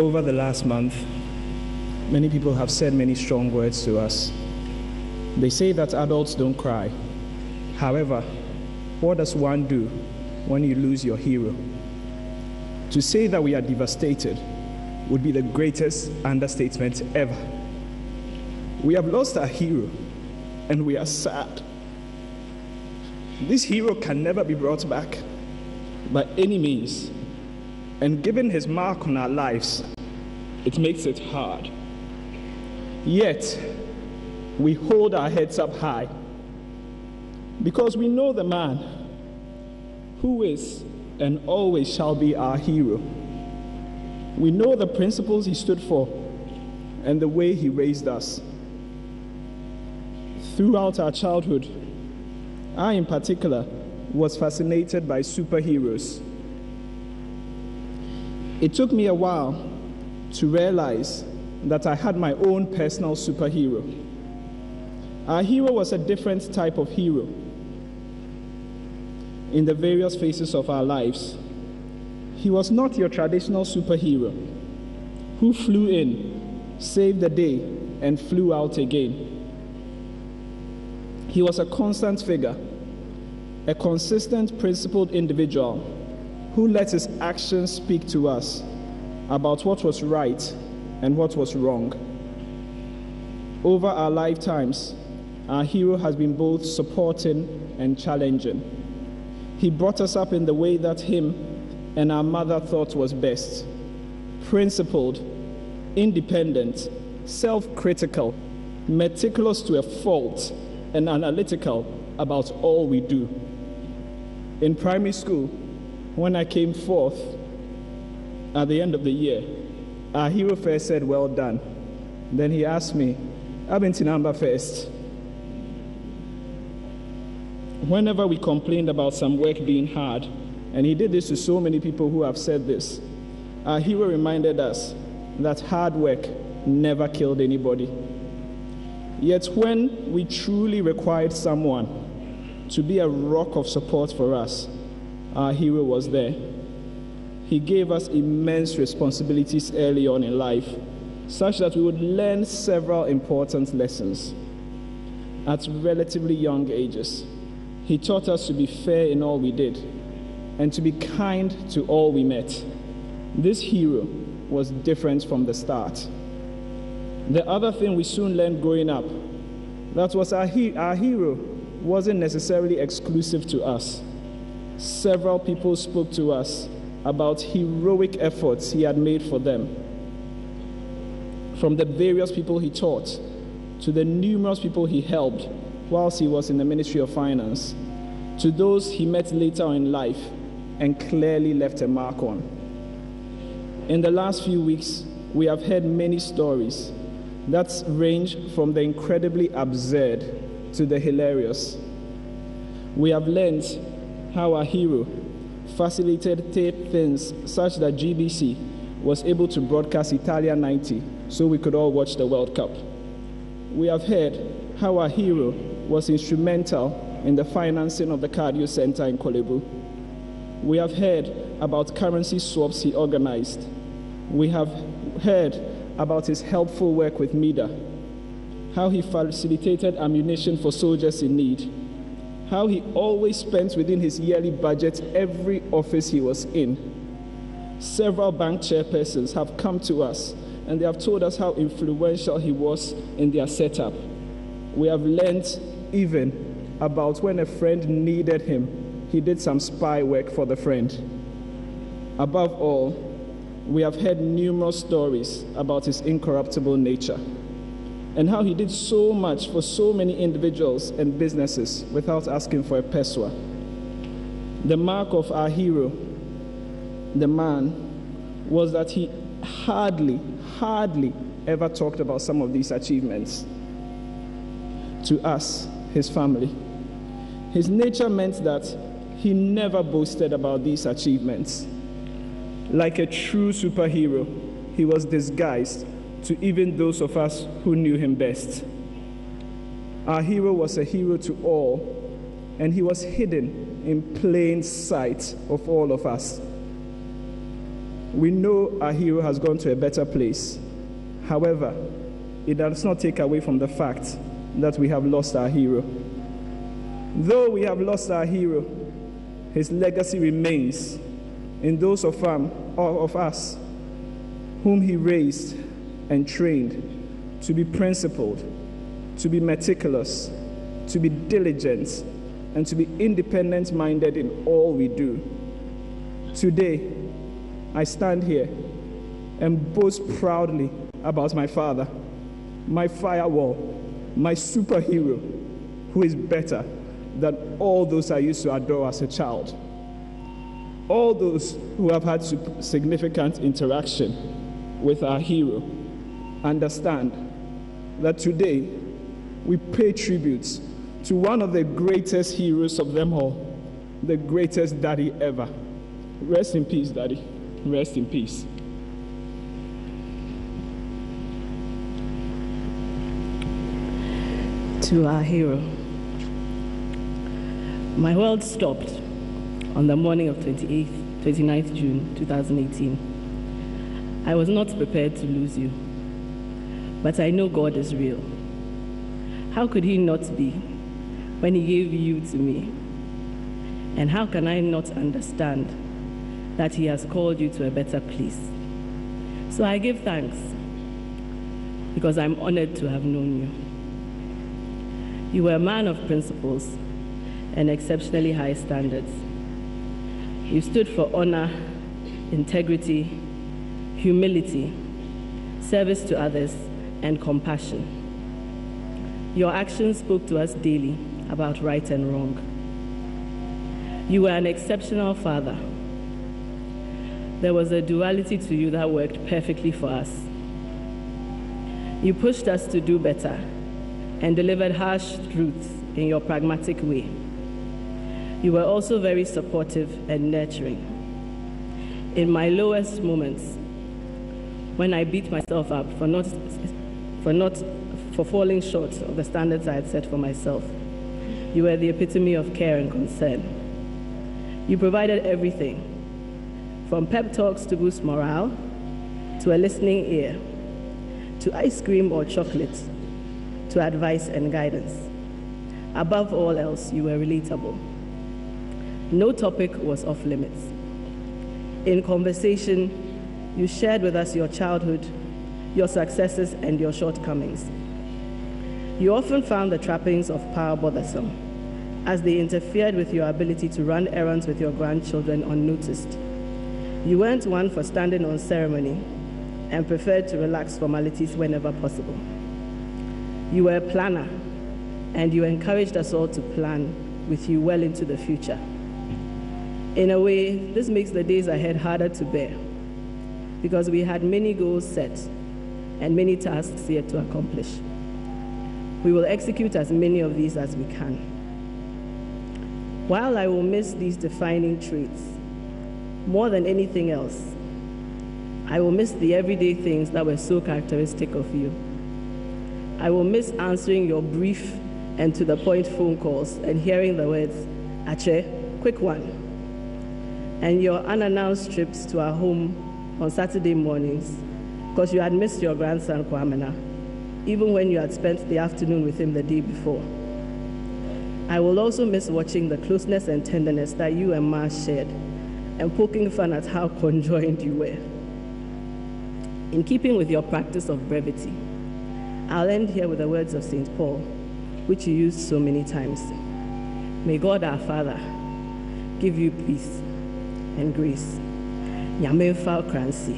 Over the last month, many people have said many strong words to us. They say that adults don't cry. However, what does one do when you lose your hero? To say that we are devastated would be the greatest understatement ever. We have lost our hero, and we are sad. This hero can never be brought back by any means, and given his mark on our lives, it makes it hard. Yet, we hold our heads up high because we know the man who is and always shall be our hero. We know the principles he stood for and the way he raised us. Throughout our childhood, I in particular was fascinated by superheroes. It took me a while to realize that I had my own personal superhero. Our hero was a different type of hero. In the various phases of our lives, he was not your traditional superhero who flew in, saved the day, and flew out again. He was a constant figure, a consistent, principled individual who let his actions speak to us about what was right and what was wrong. Over our lifetimes, our hero has been both supporting and challenging. He brought us up in the way that him and our mother thought was best: principled, independent, self-critical, meticulous to a fault, and analytical about all we do. In primary school, when I came fourth at the end of the year, our hero first said, "Well done." Then he asked me, "I've been to number first." Whenever we complained about some work being hard, and he did this to so many people who have said this, our hero reminded us that hard work never killed anybody. Yet when we truly required someone to be a rock of support for us, our hero was there. He gave us immense responsibilities early on in life, such that we would learn several important lessons at relatively young ages. He taught us to be fair in all we did and to be kind to all we met. This hero was different from the start. The other thing we soon learned growing up, that was our hero wasn't necessarily exclusive to us. Several people spoke to us about heroic efforts he had made for them. From the various people he taught to the numerous people he helped whilst he was in the Ministry of Finance, to those he met later on in life and clearly left a mark on. In the last few weeks, we have heard many stories that range from the incredibly absurd to the hilarious. We have learned how our hero facilitated things such that GBC was able to broadcast Italia 90 so we could all watch the World Cup. We have heard how our hero was instrumental in the financing of the cardio center in Kolebu. We have heard about currency swaps he organized. We have heard about his helpful work with MIDA, how he facilitated ammunition for soldiers in need, how he always spent within his yearly budget every office he was in. Several bank chairpersons have come to us and they have told us how influential he was in their setup. We have learned even about when a friend needed him, he did some spy work for the friend. Above all, we have heard numerous stories about his incorruptible nature and how he did so much for so many individuals and businesses without asking for a pesewa. The mark of our hero, the man, was that he hardly ever talked about some of these achievements to us, his family. His nature meant that he never boasted about these achievements. Like a true superhero, he was disguised to even those of us who knew him best. Our hero was a hero to all, and he was hidden in plain sight of all of us. We know our hero has gone to a better place. However, it does not take away from the fact that we have lost our hero. Though we have lost our hero, his legacy remains in those of us whom he raised and trained to be principled, to be meticulous, to be diligent, and to be independent-minded in all we do. Today, I stand here and boast proudly about my father, my firewall, my superhero, who is better than all those I used to adore as a child. All those who have had significant interaction with our hero understand that today we pay tribute to one of the greatest heroes of them all, the greatest daddy ever. Rest in peace, Daddy. Rest in peace. To our hero. My world stopped on the morning of 29th June 2018. I was not prepared to lose you, but I know God is real. How could he not be when he gave you to me? And how can I not understand that he has called you to a better place? So I give thanks because I'm honored to have known you. You were a man of principles and exceptionally high standards. You stood for honor, integrity, humility, service to others, and compassion. Your actions spoke to us daily about right and wrong. You were an exceptional father. There was a duality to you that worked perfectly for us. You pushed us to do better and delivered harsh truths in your pragmatic way. You were also very supportive and nurturing. In my lowest moments, when I beat myself up for falling short of the standards I had set for myself, you were the epitome of care and concern. You provided everything, from pep talks to boost morale, to a listening ear, to ice cream or chocolate, to advice and guidance. Above all else, you were relatable. No topic was off limits. In conversation, you shared with us your childhood, your successes, and your shortcomings. You often found the trappings of power bothersome, as they interfered with your ability to run errands with your grandchildren unnoticed. You weren't one for standing on ceremony and preferred to relax formalities whenever possible. You were a planner, and you encouraged us all to plan with you well into the future. In a way, this makes the days ahead harder to bear, because we had many goals set and many tasks yet to accomplish. We will execute as many of these as we can. While I will miss these defining traits, more than anything else, I will miss the everyday things that were so characteristic of you. I will miss answering your brief and to-the-point phone calls and hearing the words, "Ache, quick one," and your unannounced trips to our home on Saturday mornings because you had missed your grandson, Kwamena, even when you had spent the afternoon with him the day before. I will also miss watching the closeness and tenderness that you and Ma shared and poking fun at how conjoined you were. In keeping with your practice of brevity, I'll end here with the words of St. Paul, which you used so many times. May God our Father give you peace and grace. Nyame mfa okransi.